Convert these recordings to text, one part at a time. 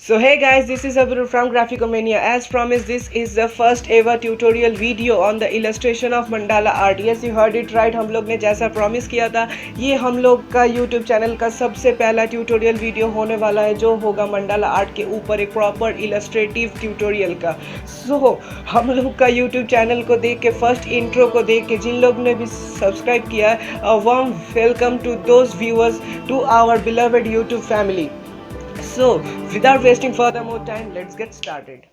So hey guys, this is Abru from Graphicomania. As promised, this is the first ever tutorial video on the illustration of mandala art. Yes, you heard it right. हम लोग ने जैसा promise किया था, ये हम लोग का YouTube चैनल का सबसे पहला ट्यूटोरियल वीडियो होने वाला है, जो होगा मंडाला आर्ट के ऊपर एक प्रॉपर इलस्ट्रेटिव ट्यूटोरियल का. So हम लोग का YouTube चैनल को देख के, फर्स्ट इंट्रो को देख के जिन लोग ने भी सब्सक्राइब किया है, a warm welcome to those viewers to our beloved YouTube family. So, without wasting further more time, let's get started.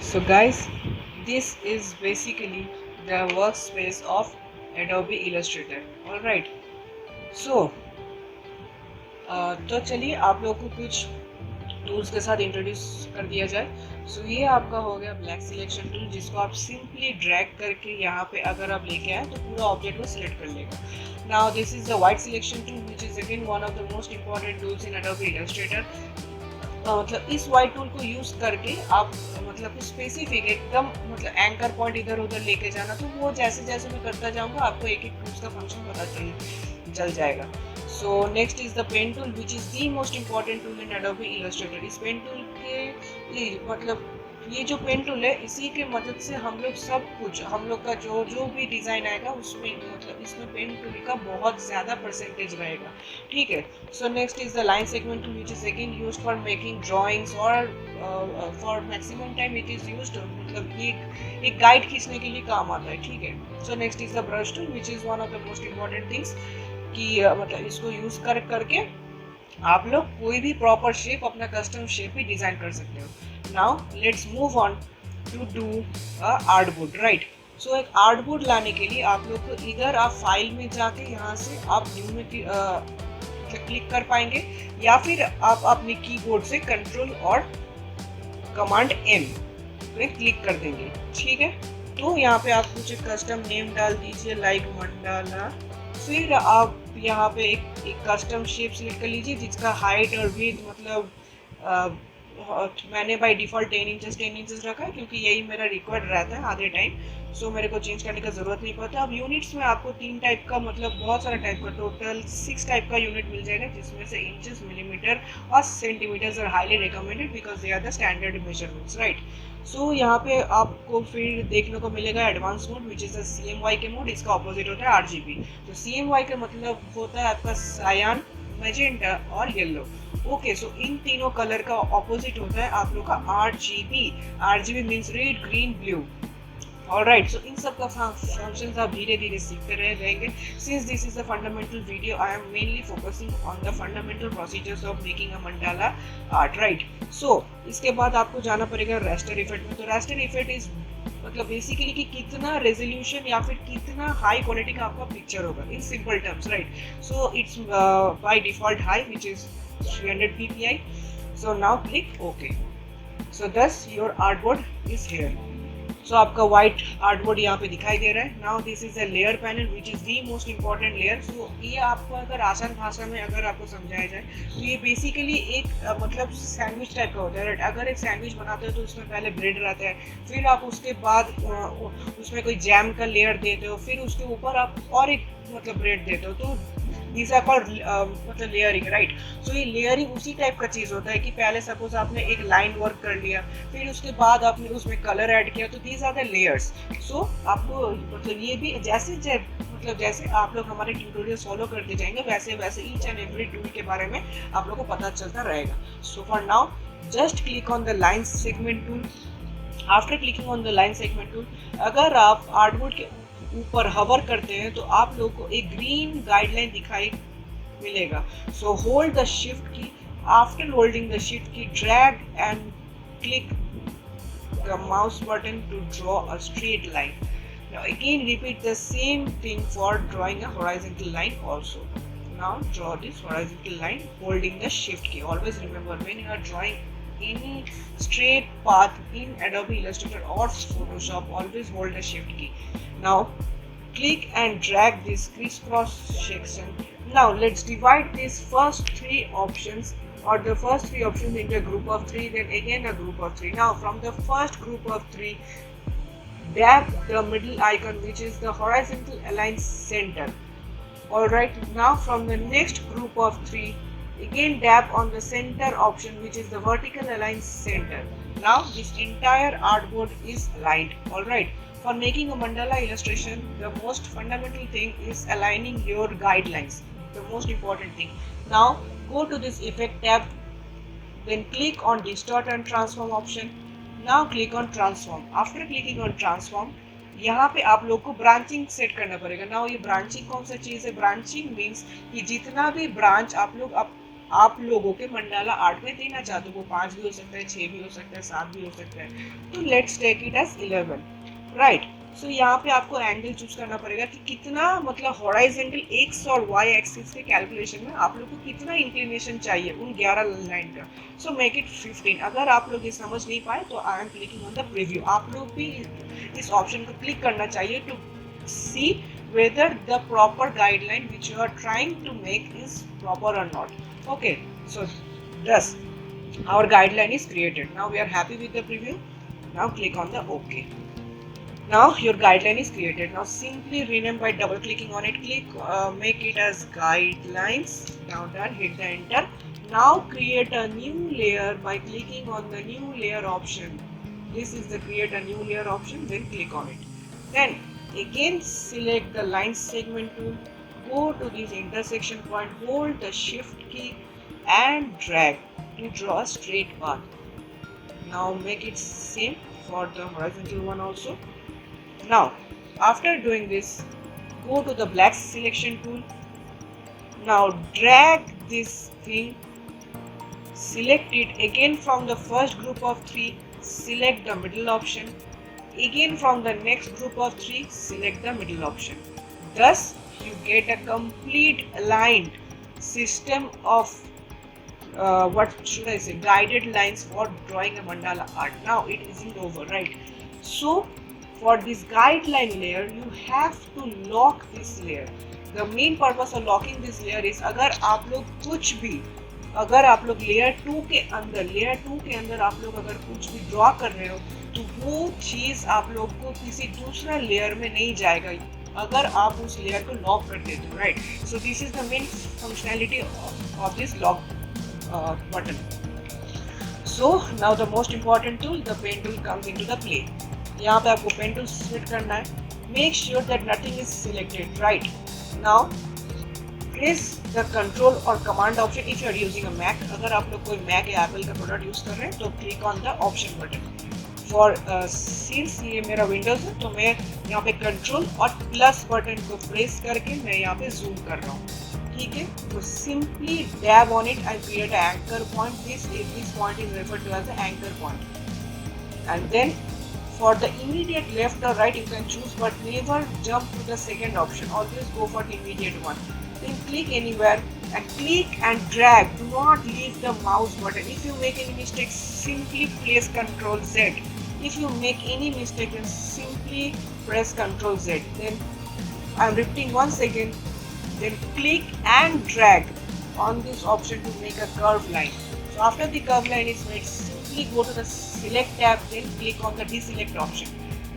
So guys, this is basically the workspace of Adobe Illustrator. Alright. So, तो चलिए आप लोग को कुछ tools के साथ introduce कर दिया जाए. सो ये आपका हो गया ब्लैक सिलेक्शन टूल, जिसको आप सिंपली ड्रैग करके यहाँ पे अगर आप लेके आए तो पूरा ऑब्जेक्ट को सिलेक्ट कर लेगा. Now this is the white selection tool which is again one of the most important tools in Adobe Illustrator. मतलब इस वाइट टूल को यूज करके आप मतलब स्पेसिफिक एकदम मतलब एंकर पॉइंट इधर उधर लेके जाना, तो वो जैसे जैसे मैं करता जाऊंगा आपको एक एक टूल्स का फंक्शन पता चल जाएगा. So next is the pen tool, which is the most important tool in Adobe Illustrator. इस पेन टूल के मतलब ये जो पेन टूल है, इसी के मदद से हम लोग सब कुछ, हम लोग का जो भी डिज़ाइन आएगा उसमें मतलब इसमें पेन टूल का बहुत ज़्यादा परसेंटेज रहेगा. ठीक है. So next is the line segment tool, which is again used for making drawings और for maximum time it is used, मतलब ये एक गाइड खींचने के लिए काम आता है. ठीक है. So next is the brush tool, which is one of the most important things कि मतलब इसको यूज करके आप लोग कोई भी प्रॉपर शेप, अपना कस्टम शेप भी डिजाइन कर सकते हो. Now let's move on to do artboard. Right. So एक आर्टबोर्ड लाने के लिए आप लोग को इधर आप फाइल में जाके यहाँ से आप न्यू में क्लिक कर पाएंगे, या फिर आप अपने कीबोर्ड से कंट्रोल और कमांड एम पे क्लिक कर देंगे. ठीक है. तो यहाँ पे आप कुछ कस्टम नेम डाल दीजिए, लाइक मंडाला. फिर आप यहाँ पे एक कस्टम शेप सिलेक्ट कर लीजिए, जिसका हाइट और विड्थ मतलब मैंने बाय डिफ़ॉल्ट 10 इंचेस रखा है, क्योंकि यही मेरा रिक्वायर्ड रहता है आधे टाइम. सो मेरे को चेंज करने का ज़रूरत नहीं पड़ता. अब यूनिट्स में आपको 3 टाइप का, मतलब बहुत सारा टाइप का, टोटल 6 टाइप का यूनिट मिल जाएगा, जिसमें से इंचेस, मिलीमीटर और centimetres are highly recommended because they are the standard measurements. Right. So यहाँ पे आपको फिर देखने को मिलेगा advance mode, which is the CMY K mode. इसका ऑपोजिट होता है RGB. तो CMY का मतलब होता है आपका सायान, मैजेंटा और येलो. ओके. सो इन तीनों कलर का ऑपोजिट होता है आप लोग का RGB. RGB means red, green, blue. Alright, so इन सब का functions आप धीरे धीरे सीखते रह जाएंगे. Since this is a fundamental video, I am mainly focusing on the fundamental procedures of making a mandala art. Right. So इसके बाद आपको जाना पड़ेगा raster effect में. तो raster effect is मतलब बेसिकली कि कितना रेजोल्यूशन या फिर कितना हाई क्वालिटी का आपका पिक्चर होगा, in simple terms. Right. So it's by default high, which is 300 ppi. So now click okay. So this your artboard is here. So आपका व्हाइट आर्टबोर्ड यहाँ पे दिखाई दे रहा है. Now this is a layer panel, which is the most important layer. So ये आपको अगर आसान भाषा में अगर आपको समझाया जाए तो ये बेसिकली एक मतलब सैंडविच टाइप का होता है. अगर एक सैंडविच बनाते हो तो उसमें पहले ब्रेड रहता है, फिर आप उसके बाद उसमें कोई जैम का लेयर देते हो, फिर उसके ऊपर आप और एक मतलब ब्रेड देते हो. तो these are called मतलब लेयरिंग. राइट. सो ये लेयरिंग उसी टाइप का चीज़ होता है कि पहले सपोज आपने एक लाइन वर्क कर लिया, फिर उसके बाद आपने उसमें कलर ऐड किया, तो these are the layers. सो आपको मतलब ये भी जैसे आप लोग हमारे ट्यूटोरियल फॉलो करते जाएंगे, वैसे वैसे ईच एंड एवरी टूल के बारे में आप लोग को पता चलता रहेगा. So for now just click on the line segment tool. After clicking on the line segment tool, अगर आप आर्टबोर्ड के ऊपर हवर करते हैं तो आप लोग को एक ग्रीन गाइडलाइन दिखाई मिलेगा. So hold the shift key. After holding the shift key, drag and click the mouse button to draw a straight line. Now again repeat the same thing for drawing a horizontal line also. Now draw this horizontal line holding the shift key. Always remember, when you are drawing any straight path in Adobe Illustrator or Photoshop, always hold the shift key. Now click and drag this crisscross section. Now let's divide these first 3 options or the first 3 options into a group of 3, then again a group of 3. Now from the first group of 3 dab the middle icon, which is the horizontal align center. Alright, now from the next group of 3, again dab on the center option, which is the vertical align center. Now this entire artboard is aligned. Alright, for making a mandala illustration, the most fundamental thing is aligning your guidelines, the most important thing. Now go to this effect tab, then click on distort and transform option. Now click on transform. After clicking on transform, यहाँ पे आप लोग को branching set करना पड़ेगा. Now ये branching कौन सा चीज है? ब्रांचिंग मीन्स कि जितना भी ब्रांच आप लोगों के मंडाला आर्ट में देना चाहते हो, वो 5 भी हो सकता है, 6 भी हो सकता है, 7 भी हो सकता है. तो let's take it as 11. Right. So यहाँ पे आपको एंगल चूज करना पड़ेगा कि कितना, मतलब हॉराइजेंटल एक्स और वाई एक्सिस के कैलकुलेशन में आप लोग को कितना इंक्लिनेशन चाहिए उन 11 लाइन का. So make it 15. अगर आप लोग ये समझ नहीं पाए तो I am clicking on the preview. आप लोग भी इस ऑप्शन को क्लिक करना चाहिए to see whether the proper guideline which you are trying to make is proper or not. Okay, so thus our guideline is created. Now we are happy with the preview. Now click on the OK. Now your guideline is created. Now simply rename by double clicking on it. Make it as guidelines. Now done, hit the enter. Now create a new layer by clicking on the new layer option. This is the create a new layer option, then click on it. Then again select the line segment tool, go to this intersection point, hold the shift key and drag to draw a straight path. Now make it same for the horizontal one also. Now after doing this, go to the black selection tool. Now drag this thing, select it again from the first group of 3, select the middle option. Again from the next group of 3, select the middle option. Thus you get a complete aligned system of guided lines for drawing a mandala art. Now it isn't over, right? So for this guideline layer, you have to lock this layer. The main purpose of locking this layer is अगर आप लोग layer 2 के अंदर आप लोग अगर कुछ भी ड्रॉ कर रहे हो, तो वो चीज आप लोग को किसी दूसरा लेयर में नहीं जाएगा अगर आप उस लेयर को लॉक कर देते हो, right? So this is the main functionality of this lock button. So now the most important tool, the pen tool comes into the play. यहाँ पे आपको पेन टूल सेलेक्ट करना है. Make sure that nothing is selected, right? Now press the control और command option if you are using a Mac. अगर आप लोग कोई मैक या एप्पल का प्रोडक्ट यूज कर रहे हैं तो click on the option button. For since ये मेरा विंडोज है तो मैं यहाँ पे कंट्रोल और प्लस बटन को प्रेस करके मैं यहाँ पे जूम कर रहा हूँ. ठीक है, तो simply dab on it and create a anchor point. This point is referred to as the anchor point. And then for the immediate left or right you can choose, but never jump to the second option. Always go for the immediate one. Then click anywhere and click and drag. Do not leave the mouse button. If you make any mistakes, simply press Ctrl Z. If you make any mistake, then simply press Ctrl Z. Then I am repeating once again. Then click and drag on this option to make a curved line. So after the curved line is made, simply go to the select tab, then click on the deselect option.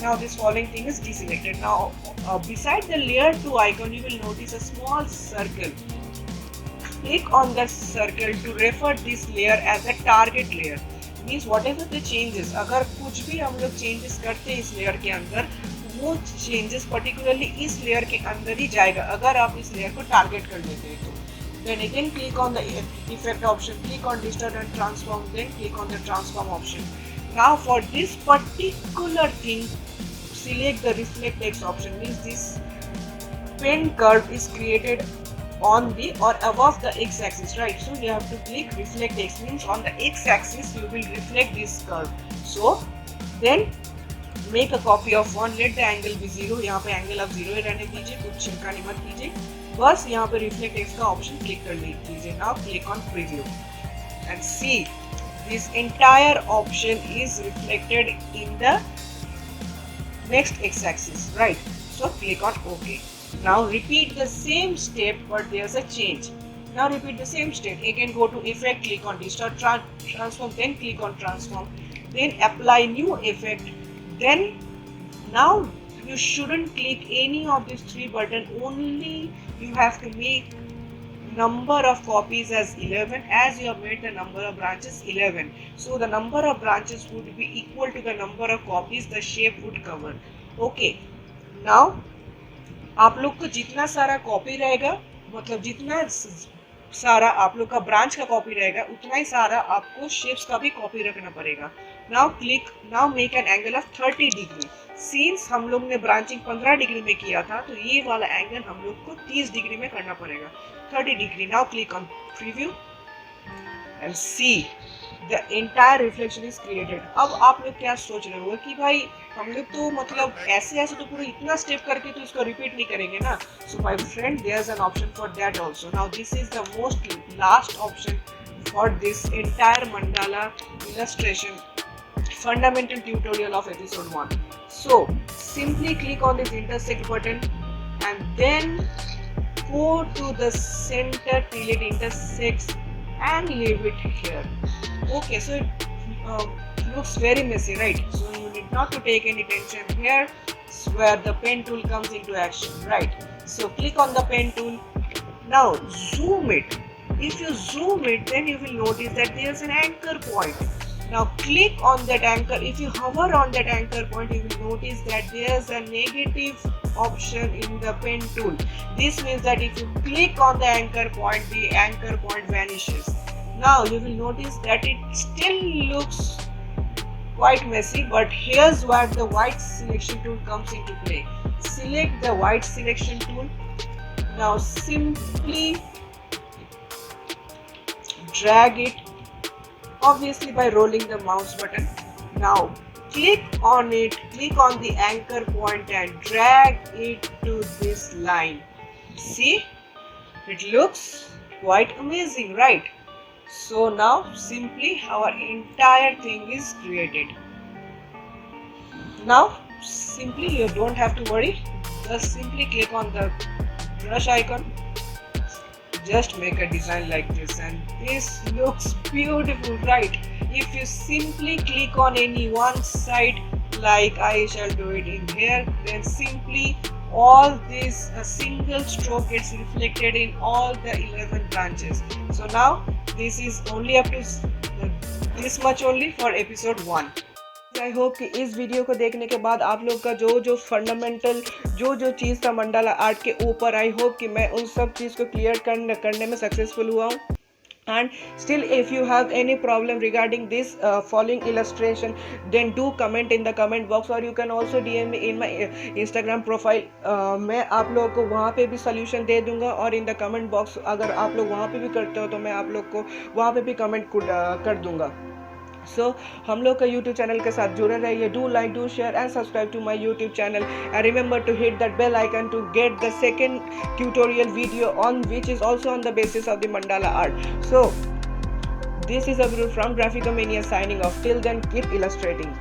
Now this following thing is deselected. Now beside the layer 2 icon you will notice a small circle. Click on the circle to refer this layer as a target layer. Means whatever the changes, अगर कुछ भी हम लोग changes करते हैं इस layer के अंदर, वो changes particularly इस layer के अंदर ही जाएगा अगर आप इस layer को target कर लेते हैं तो. Then again click on the effect option, click on distort and transform, then click on the transform option. Now for this particular thing, select the reflect X option. Means this pen curve is created on the or above the X axis, right? So you have to click reflect X. Means on the X axis you will reflect this curve. So then make a copy of one. Let the angle be 0. यहाँ पे angle आप 0 रहने दीजिए, कुछ छिड़कानी मत कीजिए, बस यहाँ पे रिफ्लेक्ट एक्स का ऑप्शन क्लिक कर लीजिए. Now click on preview and see this entire option is reflected in the next X axis, right? So click on okay. Now repeat the same step but there is a change. Now repeat the same step. Again go to effect, click on distort transform, then click on transform, then apply new effect, then Now you shouldn't click any of these three buttons, only you have to make number of copies as 11, as you have made the number of branches 11, so the number of branches would be equal to the number of copies the shape would cover. Okay, now आप लोग को जितना सारा copy रहेगा, मतलब जितना सारा आप लोग का ब्रांच का कॉपी रहेगा, उतना ही सारा आपको शेप्स का भी कॉपी रखना पड़ेगा. Now make an angle of 30 degree. Since हम लोग ने ब्रांचिंग 15 डिग्री में किया था, तो ये वाला एंगल हम लोग को 30 डिग्री में करना पड़ेगा, 30 degree. Now click on preview and see the entire reflection is created. अब आप लोग क्या सोच रहे हो कि भाई हम लोग तो मतलब ऐसे तो पूरा इतना स्टेप करके तो इसको रिपीट नहीं करेंगे ना. So my friend, there is an option for that also. Now this is the most last option for this entire mandala illustration fundamental tutorial of episode 1. So simply click on this intersect button and then go to the center till it intersects and leave it here. Okay, so it looks very messy, right? So you need not to take any tension. Here is where the pen tool comes into action, right? So click on the pen tool. Now zoom it. If you zoom it, then you will notice that there is an anchor point. Now click on that anchor. If you hover on that anchor point, you will notice that there is a negative option in the pen tool. This means that if you click on the anchor point vanishes. Now you will notice that it still looks quite messy, but here's where the white selection tool comes into play. Select the white selection tool. Now simply drag it, obviously by rolling the mouse button. Now click on it, click on the anchor point and drag it to this line. See, it looks quite amazing, right? So now simply our entire thing is created. Now simply you don't have to worry, just simply click on the brush icon, just make a design like this, and this looks beautiful, right? If you simply click on any one side, like I shall do it in here, then simply all this a single stroke gets reflected in all the 11 branches. So now this is only up to this much only for episode 1. I hope कि इस video को देखने के बाद आप लोग का जो फंडामेंटल जो चीज़ था मंडाला आर्ट के ऊपर, आई होप कि मैं उन सब चीज़ को क्लियर करने में सक्सेसफुल हुआ हूँ. And still, if you have any problem regarding this following illustration, then do comment in the comment box, or you can also DM me in my Instagram profile. मैं आप लोगों को वहाँ पे भी solution दे दूँगा, और in the comment box अगर आप लोग वहाँ पे भी करते हो तो मैं आप लोग को वहाँ पे भी comment कर दूँगा. So हम लोग का YouTube चैनल के साथ जुड़े रहिए. Do like, do share and subscribe to my YouTube channel, and remember to hit that bell icon to get the second tutorial video on which is also on the basis of the mandala art. So this is Abdul from Graphicomania signing off. Till then, keep illustrating.